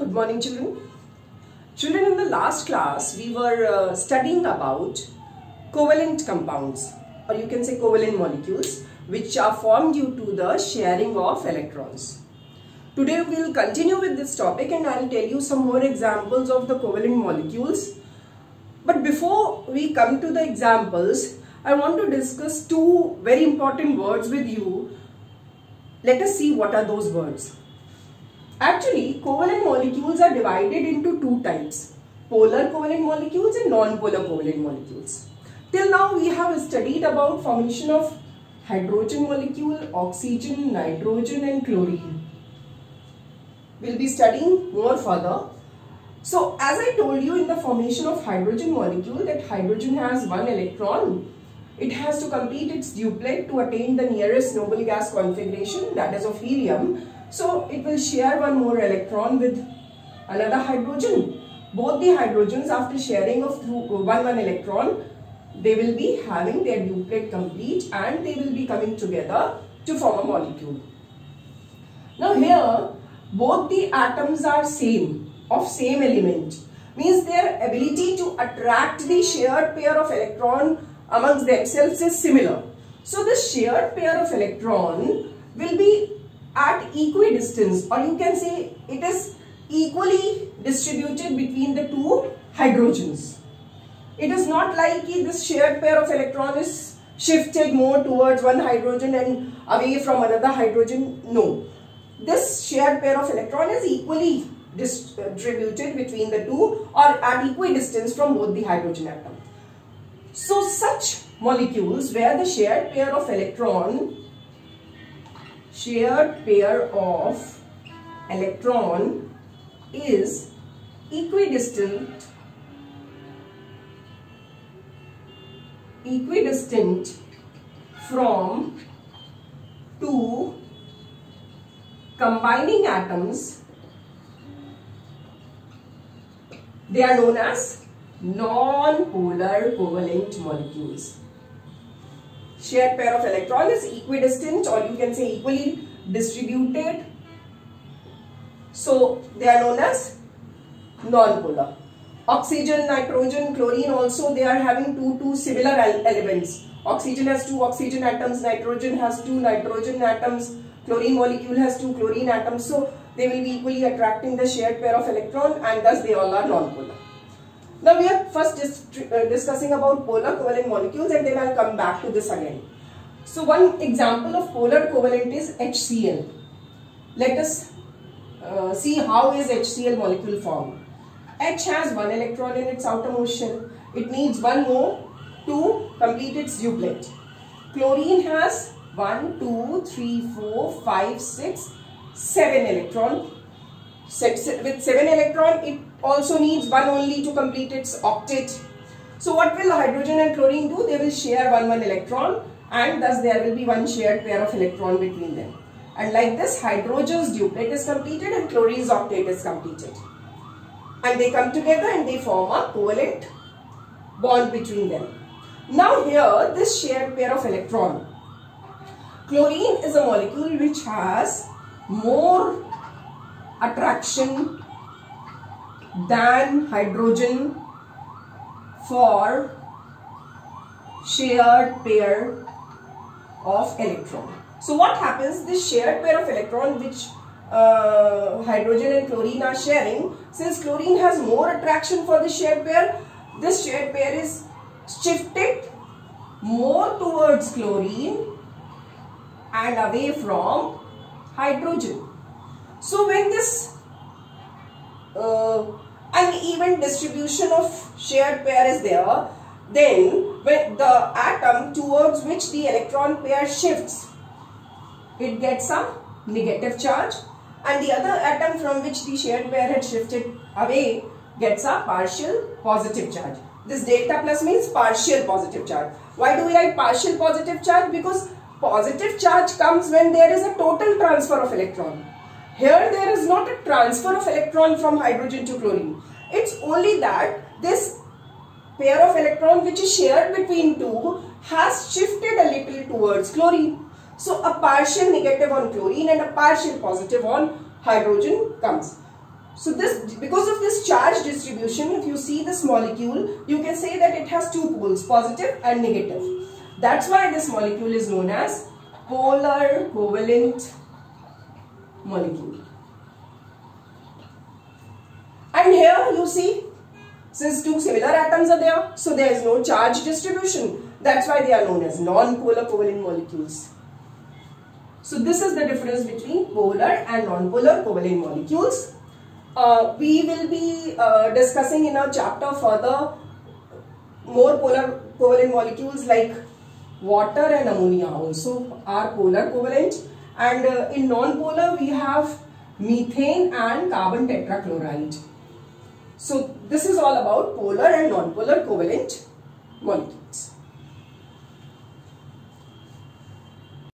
Good morning, children. Children, in the last class, we were studying about covalent compounds, or you can say covalent molecules, which are formed due to the sharing of electrons. Today, we will continue with this topic and I will tell you some more examples of the covalent molecules. But before we come to the examples, I want to discuss two very important words with you. Let us see what are those words. Actually, covalent molecules are divided into two types: polar covalent molecules and non-polar covalent molecules. Till now, we have studied about formation of hydrogen molecule, oxygen, nitrogen and chlorine. We'll be studying more further. So, as I told you in the formation of hydrogen molecule, that hydrogen has one electron. It has to complete its duplet to attain the nearest noble gas configuration, that is of helium. So, it will share one more electron with another hydrogen. Both the hydrogens, after sharing of one electron, they will be having their duplet complete and they will be coming together to form a molecule. Now here, both the atoms are same, of same element. Means their ability to attract the shared pair of electron amongst themselves is similar. So the shared pair of electron will be at equidistance, or you can say it is equally distributed between the two hydrogens. It is not like this shared pair of electron is shifted more towards one hydrogen and away from another hydrogen. No. This shared pair of electron is equally distributed between the two, or at equidistance from both the hydrogen atom. So such molecules where the shared pair of electron is equidistant from two combining atoms, they are known as non-polar covalent molecules. Shared pair of electron is equidistant, or you can say equally distributed. So they are known as non-polar. Oxygen, nitrogen, chlorine also, they are having two similar elements. Oxygen has two oxygen atoms, nitrogen has two nitrogen atoms, chlorine molecule has two chlorine atoms. So they will be equally attracting the shared pair of electron and thus they all are non-polar. Now we are first discussing about polar covalent molecules and then I will come back to this again. So one example of polar covalent is HCl. Let us see how is HCl molecule formed. H has one electron in its outermost shell. It needs one more to complete its duplet. Chlorine has 1, 2, 3, 4, 5, 6, 7 electron. With 7 electron, it also needs one only to complete its octet. So what will hydrogen and chlorine do? They will share one electron and thus there will be one shared pair of electron between them. And like this, hydrogen's duplet is completed and chlorine's octet is completed. And they come together and they form a covalent bond between them. Now here, this shared pair of electron. Chlorine is a molecule which has more attraction than hydrogen for shared pair of electron. So what happens, this shared pair of electron which hydrogen and chlorine are sharing, since chlorine has more attraction for the shared pair, this shared pair is shifted more towards chlorine and away from hydrogen. So when this uneven distribution of shared pair is there, then when the atom towards which the electron pair shifts, it gets a negative charge, and the other atom from which the shared pair had shifted away gets a partial positive charge. This delta plus means partial positive charge. Why do we write partial positive charge? Because positive charge comes when there is a total transfer of electron. Here there is not a transfer of electron from hydrogen to chlorine. It's only that this pair of electron which is shared between two has shifted a little towards chlorine. So a partial negative on chlorine and a partial positive on hydrogen comes. So this, because of this charge distribution, if you see this molecule, you can say that it has two poles, positive and negative. That's why this molecule is known as polar covalent molecule. And here you see, since two similar atoms are there, so there is no charge distribution. That's why they are known as non-polar covalent molecules. So this is the difference between polar and non-polar covalent molecules. We will be discussing in our chapter further more polar covalent molecules like water and ammonia also are polar covalent, and in non-polar we have methane and carbon tetrachloride. So this is all about polar and non-polar covalent molecules.